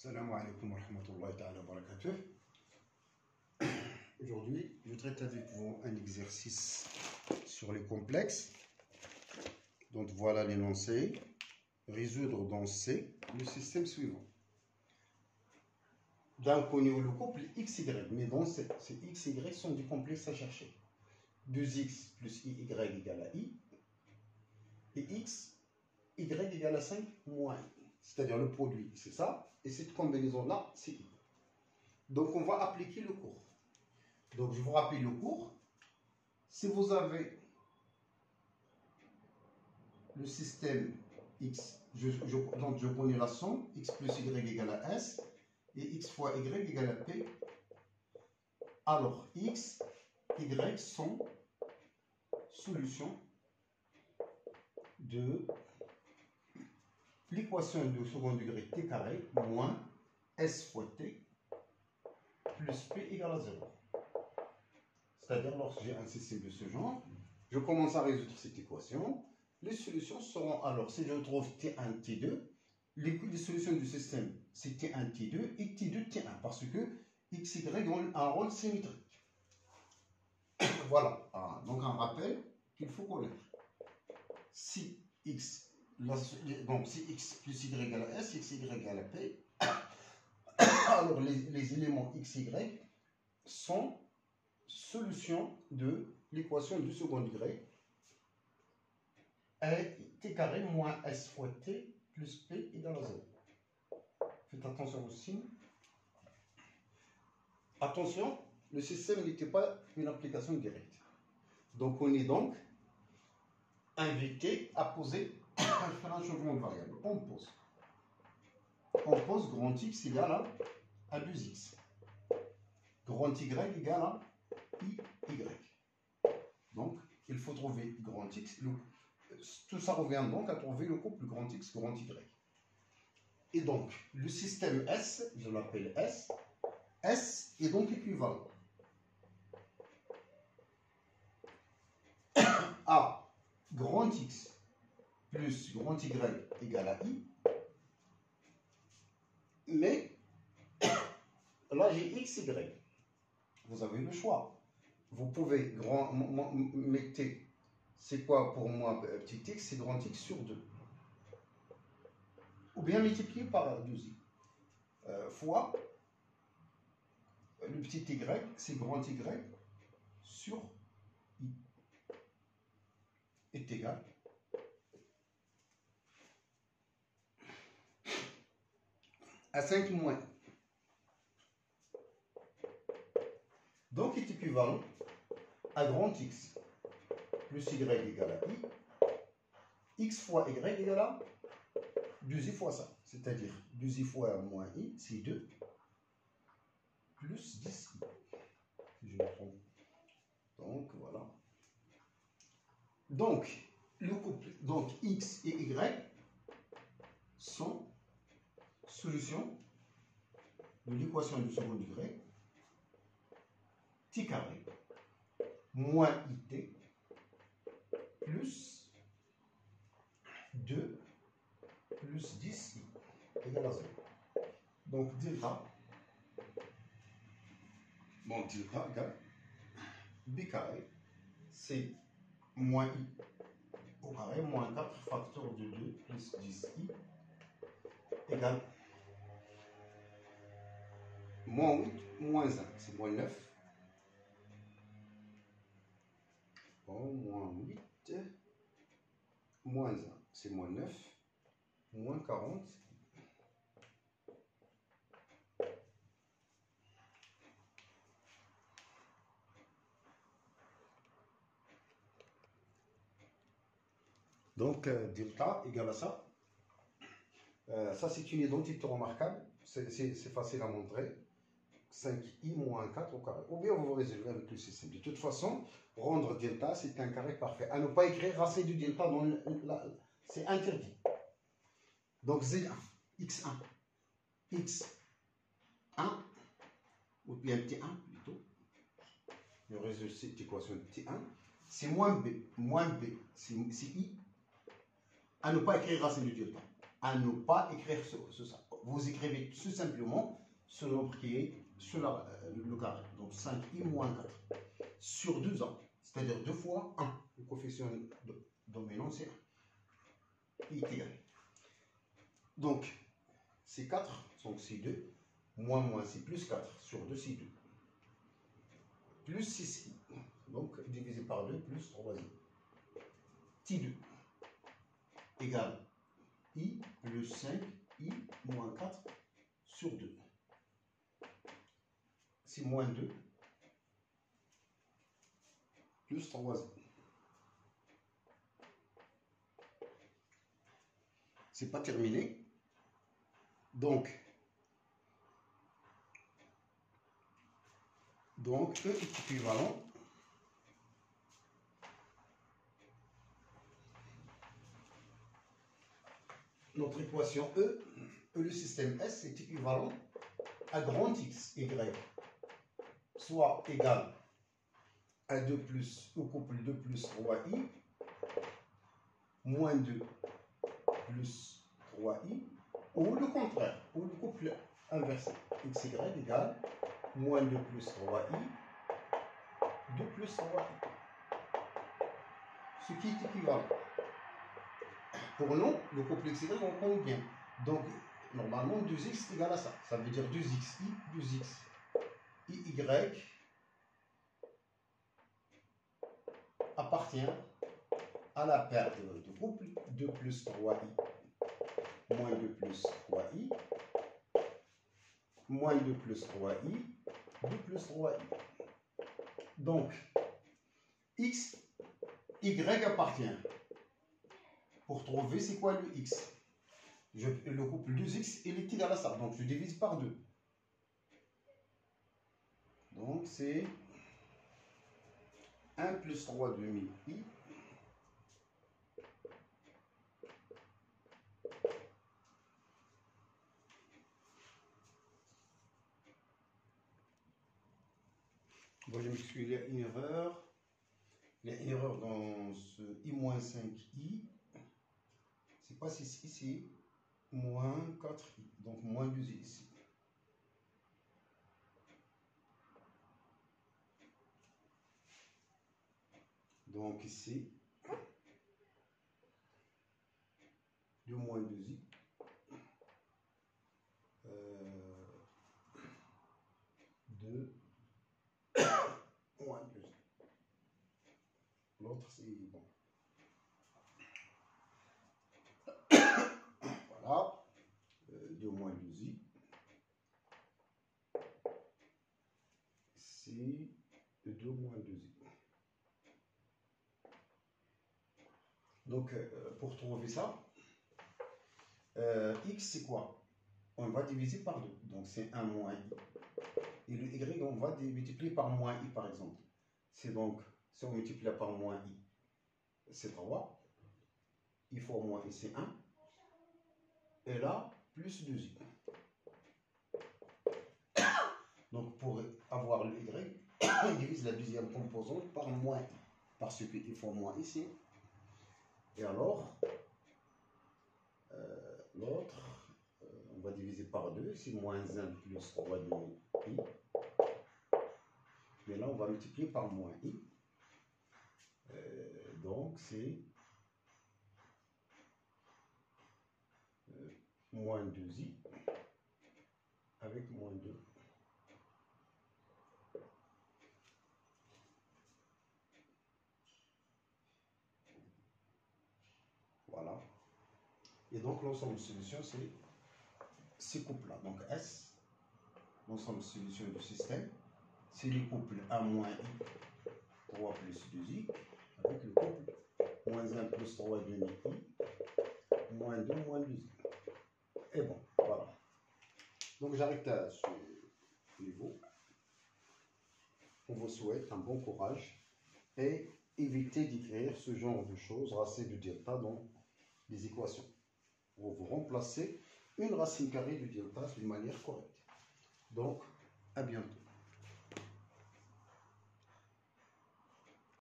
Salam alaikum wa rahmatullahi ta'ala wa barakatuh. Aujourd'hui, je traite avec vous un exercice sur les complexes. Donc voilà l'énoncé. Résoudre dans C le système suivant. D'un connu le couple XY, mais dans C, ces XY sont des complexes à chercher. 2x plus IY égale à I, et x, Y égale à 5 moins I. C'est-à-dire le produit, c'est ça, et cette combinaison-là, c'est I. Donc on va appliquer le cours. Donc je vous rappelle le cours. Si vous avez le système X, donc je connais la somme, X plus Y égale à S, et X fois Y égale à P. Alors X, Y sont solutions de l'équation de second degré T carré moins S fois T plus P égale à 0. C'est-à-dire, lorsque j'ai un système de ce genre, je commence à résoudre cette équation. Les solutions seront alors, si je trouve T1, T2, les solutions du système, c'est T1, T2 et T2, T1, parce que X, Y ont un rôle symétrique. Voilà. Donc, un rappel qu'il faut connaître. Si X, donc si X plus Y égale à S, X, Y égale à P, alors les éléments X, Y sont solutions de l'équation du second degré et T carré moins S fois T plus P égale à 0. Faites attention au signe. Attention, le système n'était pas une application directe. Donc on est donc invité à poser, à faire un changement de variable. On pose grand X égale à 2X. Grand Y égale à IY. Donc, il faut trouver grand X. Tout ça revient donc à trouver le couple grand X, grand Y. Et donc, le système S, je l'appelle S, S est donc équivalent à grand X plus grand Y égale à I. Mais, là j'ai X, Y. Vous avez le choix. Vous pouvez mettez, c'est quoi pour moi petit x, c'est grand X sur 2. Ou bien multiplier par 2i. Fois le petit y, c'est grand Y sur I. Est égal à 5 moins. Donc est équivalent à grand X plus Y égale à I, X fois Y égale à 2i fois ça. C'est-à-dire 2i fois moins I, c'est 2, plus 10i. Si je me trompe. Donc voilà. Donc, le couple, donc X et Y sont solutions de l'équation du second degré T carré moins IT plus 2 plus 10i égale à 0. Donc delta, bon delta égale B carré, c'est moins I au carré moins 4 facteur de 2 plus 10i égale moins 8 moins 1, c'est moins 9. Bon, moins 8 moins 1, c'est moins 9, moins 40. Donc, delta égale à ça. Ça, c'est une identité remarquable. C'est facile à montrer. 5i moins 4 au carré. Ou bien vous vous résolvez avec le système. De toute façon, rendre delta, c'est un carré parfait. À ne pas écrire racine du delta, c'est interdit. Donc, Z1, X1, X1, ou bien T1 plutôt. Je résout cette équation de T1. C'est moins B, c'est I. À ne pas écrire racine du delta. À ne pas écrire ça. vous écrivez tout simplement ce nombre qui est sur le carré. Donc 5i moins 4 sur 2 ans. C'est-à-dire 2 fois 1. Le coefficient dominant, c'est 1. I. Donc, c'est 4, donc c'est 2. Moins, c'est plus 4. Sur 2, c'est 2. Plus 6i. Donc, divisé par 2, plus 3i. T2 égale i plus 5i moins 4 sur 2. C'est moins 2 plus 3i. C'est pas terminé. Donc, E est équivalent notre équation E, le système S est équivalent à grand X, Y, soit égal à 2 plus, au couple 2 plus 3i, moins 2 plus 3i, ou le contraire, ou le couple inversé, XY égale moins 2 plus 3i, 2 plus 3i. Ce qui est équivalent. Pour nous, le couple XY, on connaît bien. Donc, normalement, 2x égale à ça. Ça veut dire 2xi, 2x. IY appartient à la paire de couple 2 plus 3i moins 2 plus 3i moins 2 plus 3i 2 plus 3i. Donc, x, y appartient. Pour trouver c'est quoi le x, le couple 2x il est égal à ça, donc je divise par 2. Donc c'est 1 plus 3 demi i bon, je m'excuse, il y a une erreur. Il y a une erreur dans ce i-5i. C'est pas 6 ici, moins 4i, donc moins 2i ici. Donc ici, 2 moins 2i. Moins 2i. L'autre c'est bon. Voilà. 2 moins 2i. C'est 2 moins 2i. Donc, pour trouver ça, x c'est quoi? On va diviser par 2. Donc, c'est 1 moins i. Et le y, on va multiplier par moins i, par exemple. C'est donc, si on multiplie par moins i, c'est 3. I fois moins i, c'est 1. Et là, plus 2i. Donc, pour avoir le y, on divise la deuxième composante par moins i. Parce que i fois moins ici. Et alors, l'autre, on va diviser par 2. C'est moins 1 plus 3 demi i. Mais là, on va multiplier par moins i. Donc, c'est moins 2i avec moins 2. Voilà. Et donc, l'ensemble de solutions, c'est ces couples-là. Donc, S, l'ensemble de solutions du système, c'est les couples 1 moins i, 3 plus 2i, avec le couple moins 1 plus 3 demi i, moins 2 moins 2i. Et bon, voilà. Donc, j'arrête à ce niveau. On vous souhaite un bon courage et évitez d'écrire ce genre de choses, racine de delta dans les équations. Vous remplacez une racine carrée du delta d'une manière correcte. Donc, à bientôt.